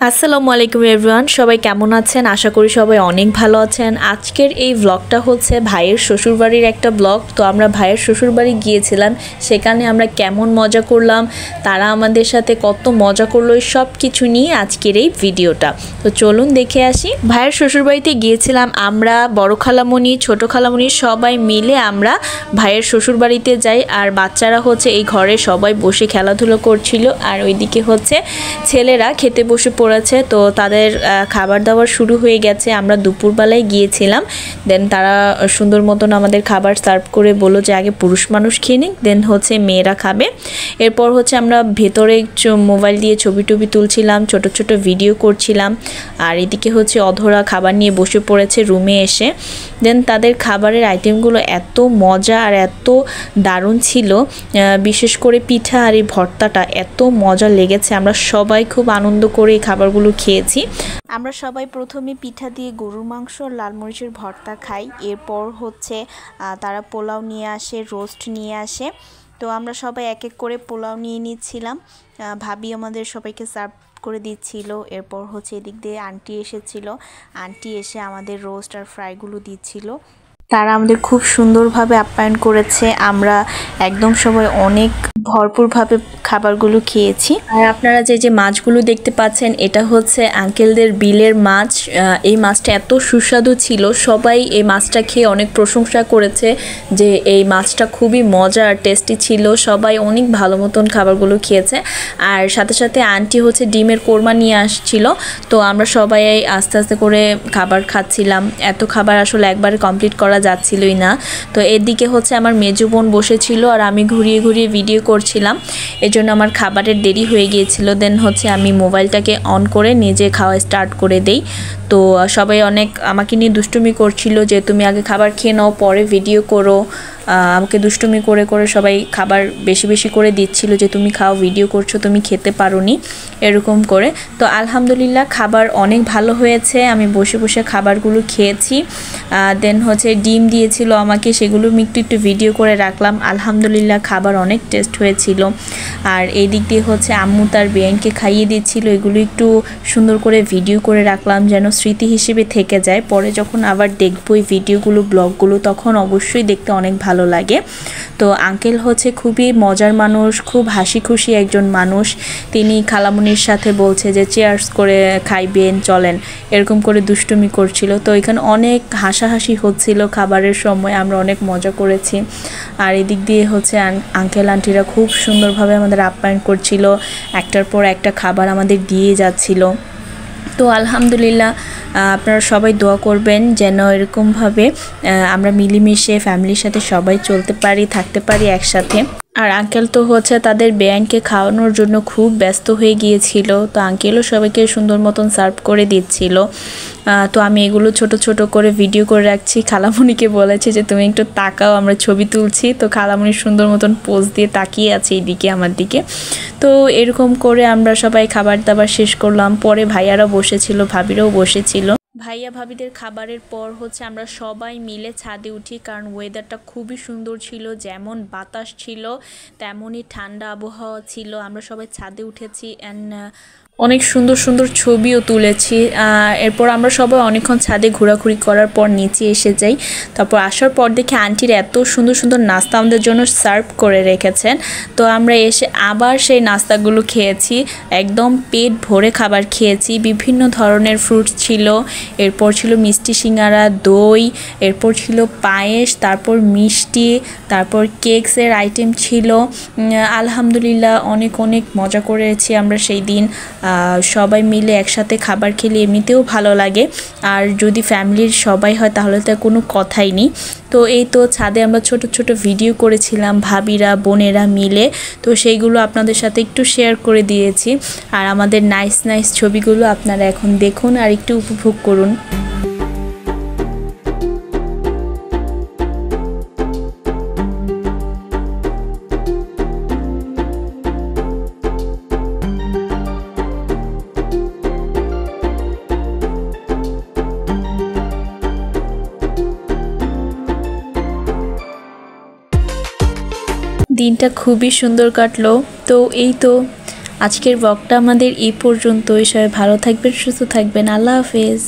আসসালামু আলাইকুম এভরিওয়ান, সবাই কেমন আছেন? আশা করি সবাই অনেক ভালো আছেন। আজকের এই ব্লগটা হচ্ছে ভাইয়ের শ্বশুরবাড়ির একটা ব্লগ। তো আমরা ভাইয়ের শ্বশুরবাড়ি গিয়েছিলাম, সেখানে আমরা কেমন মজা করলাম, তারা আমাদের সাথে কত মজা করলো, সব কিছু নিয়ে আজকের এই ভিডিওটা। তো চলুন দেখে আসি। ভাইয়ের শ্বশুরবাড়িতে গিয়েছিলাম আমরা, বড় খালামণি, ছোট খালামণি সবাই মিলে আমরা ভাইয়ের শ্বশুরবাড়িতে যাই। আর বাচ্চারা হচ্ছে এই ঘরে সবাই বসে খেলাধুলো করছিল, আর ওইদিকে হচ্ছে ছেলেরা খেতে বসে পড়েছে। তো তাদের খাবার দাবার শুরু হয়ে গেছে। আমরা দুপুরবেলায় গিয়েছিলাম, দেন তারা সুন্দর মতন আমাদের খাবার সার্ভ করে বললো যে আগে পুরুষ মানুষ খেয়ে নিক, দেন হচ্ছে মেয়েরা খাবে। এরপর হচ্ছে আমরা ভেতরে মোবাইল দিয়ে ছবি টবি তুলছিলাম, ছোট ছোট ভিডিও করছিলাম। আর এদিকে হচ্ছে অধরা খাবার নিয়ে বসে পড়েছে রুমে এসে। দেন তাদের খাবারের আইটেমগুলো এত মজা আর এত দারুণ ছিল, বিশেষ করে পিঠা আর এই ভর্তাটা এত মজা লেগেছে। আমরা সবাই খুব আনন্দ করে এই খাবারগুলো খেয়েছি। আমরা সবাই প্রথমে পিঠা দিয়ে গরুর মাংস লাল মরিচের ভর্তা খাই। এরপর হচ্ছে তারা পোলাও নিয়ে আসে, রোস্ট নিয়ে আসে। তো আমরা সবাই এক এক করে পোলাও নিয়ে নিচ্ছিলাম, ভাবি আমাদের সবাইকে সার্ভ করে দিচ্ছিল। এরপর হচ্ছে এদিক দিয়ে আন্টি এসেছিল, আন্টি এসে আমাদের রোস্ট আর ফ্রাইগুলো দিচ্ছিল। তারা আমাদের খুব সুন্দরভাবে আপ্যায়ন করেছে। আমরা একদম সবাই অনেক ভরপুরভাবে খাবারগুলো খেয়েছি। আর আপনারা যে মাছগুলো দেখতে পাচ্ছেন, এটা হচ্ছে আঙ্কেলদের বিলের মাছ। এই মাছটা এত সুস্বাদু ছিল, সবাই এই মাছটা খেয়ে অনেক প্রশংসা করেছে যে এই মাছটা খুবই মজা আর টেস্টি ছিল। সবাই অনেক ভালো মতন খাবারগুলো খেয়েছে। আর সাথে সাথে আন্টি হচ্ছে ডিমের কোরমা নিয়ে আসছিল। তো আমরা সবাই আস্তে আস্তে করে খাবার খাচ্ছিলাম। এত খাবার আসলে একবারে কমপ্লিট করা যাচ্ছিলই না। তো এদিকে হচ্ছে আমার মেজো বোন বসেছিল আর আমি ঘুরিয়ে ঘুরিয়ে ভিডিও করছিলাম, এজন্য আমার খাবারের দেরি হয়ে গিয়েছিল। দেন হচ্ছে আমি মোবাইলটাকে অন করে নিজে খাওয়া স্টার্ট করে দেই। তো সবাই অনেক আমাকে নিয়ে দুষ্টুমি করছিল যে তুমি আগে খাবার খেয়ে নাও, পরে ভিডিও করো। আমাকে দুষ্টুমি করে করে সবাই খাবার বেশি বেশি করে দিচ্ছিল যে তুমি খাও, ভিডিও করছো, তুমি খেতে পারোনি, এরকম করে। তো আলহামদুলিল্লাহ খাবার অনেক ভালো হয়েছে। আমি বসে বসে খাবারগুলো খেয়েছি। দেন হচ্ছে ডিম দিয়েছিল আমাকে, সেগুলো আমি একটু ভিডিও করে রাখলাম। আলহামদুলিল্লাহ খাবার অনেক টেস্ট হয়েছিল। আর এই দিক দিয়ে হচ্ছে আম্মু তার বেআইনকে খাইয়ে দিচ্ছিল, এগুলো একটু সুন্দর করে ভিডিও করে রাখলাম যেন স্মৃতি হিসেবে থেকে যায়। পরে যখন আবার দেখবো এই ভিডিওগুলো, ব্লগগুলো, তখন অবশ্যই দেখতে অনেক ভালো লাগে। তো আঙ্কেল হচ্ছে খুবই মজার মানুষ, খুব হাসি খুশি একজন মানুষ। তিনি খালামুনির সাথে বলছে যে চেয়ার্স করে খাইবেন, চলেন, এরকম করে দুষ্টুমি করছিল। তো এখানে অনেক হাসাহাসি হচ্ছিল খাবারের সময়, আমরা অনেক মজা করেছি। আর এদিক দিয়ে হচ্ছে আঙ্কেল আন্টিরা খুব সুন্দরভাবে আমাদের আপ্যায়ন করছিল, একটার পর একটা খাবার আমাদের দিয়ে যাচ্ছিল। তো আলহামদুলিল্লাহ আপনারা সবাই দোয়া করবেন যেন এরকমভাবে আমরা মিলেমিশে ফ্যামিলির সাথে সবাই চলতে পারি, থাকতে পারি একসাথে। আর আঙ্কেল তো হচ্ছে তাদের বেআইনকে খাওয়ানোর জন্য খুব ব্যস্ত হয়ে গিয়েছিল। তো আঙ্কেলও সবাইকে সুন্দর মতন সার্ভ করে দিচ্ছিল। তো আমি এগুলো ছোট ছোট করে ভিডিও করে রাখছি। খালামণিকে বলেছে যে তুমি একটু তাকাও, আমরা ছবি তুলছি। তো খালামণি সুন্দর মতন পোজ দিয়ে তাকিয়ে আছে এইদিকে আমার দিকে। তো এরকম করে আমরা সবাই খাবার দাবার শেষ করলাম। পরে ভাইয়ারাও বসেছিল, ভাবিরাও বসেছিল। ভাইয়া ভাবিদের খাবারের পর হচ্ছে আমরা সবাই মিলে ছাদে উঠি, কারণ ওয়েদারটা খুবই সুন্দর ছিল। যেমন বাতাস ছিল তেমনই ঠান্ডা আবহাওয়া ছিল। আমরা সবাই ছাদে উঠেছি অ্যান্ড অনেক সুন্দর সুন্দর ছবিও তুলেছি। এরপর আমরা সবাই অনেকক্ষণ ছাদে ঘোরাঘুরি করার পর নিচে এসে যাই। তারপর আসার পর দেখি আন্টির এত সুন্দর সুন্দর নাস্তা আমাদের জন্য সার্ভ করে রেখেছেন। তো আমরা এসে আবার সেই নাস্তাগুলো খেয়েছি, একদম পেট ভরে খাবার খেয়েছি। বিভিন্ন ধরনের ফ্রুটস ছিল, এরপর ছিল মিষ্টি সিঙ্গারা, দই, এরপর ছিল পায়েস, তারপর মিষ্টি, তারপর কেকসের আইটেম ছিল। আলহামদুলিল্লাহ অনেক অনেক মজা করেছি আমরা সেই দিন। সবাই মিলে একসাথে খাবার খেলে এমনিতেও ভালো লাগে, আর যদি ফ্যামিলির সবাই হয় তাহলে তো কোনো কথাই নেই। তো এই তো ছাদে আমরা ছোট ছোট ভিডিও করেছিলাম ভাবিরা বোনেরা মিলে, তো সেইগুলো আপনাদের সাথে একটু শেয়ার করে দিয়েছি। আর আমাদের নাইস নাইস ছবিগুলো আপনারা এখন দেখুন আর একটু উপভোগ করুন। দিনটা খুবই সুন্দর কাটলো। তো এই তো আজকের ব্লগটা আমাদের এই পর্যন্তই। সবাই ভালো থাকবেন, সুস্থ থাকবেন। আল্লাহ হাফেজ।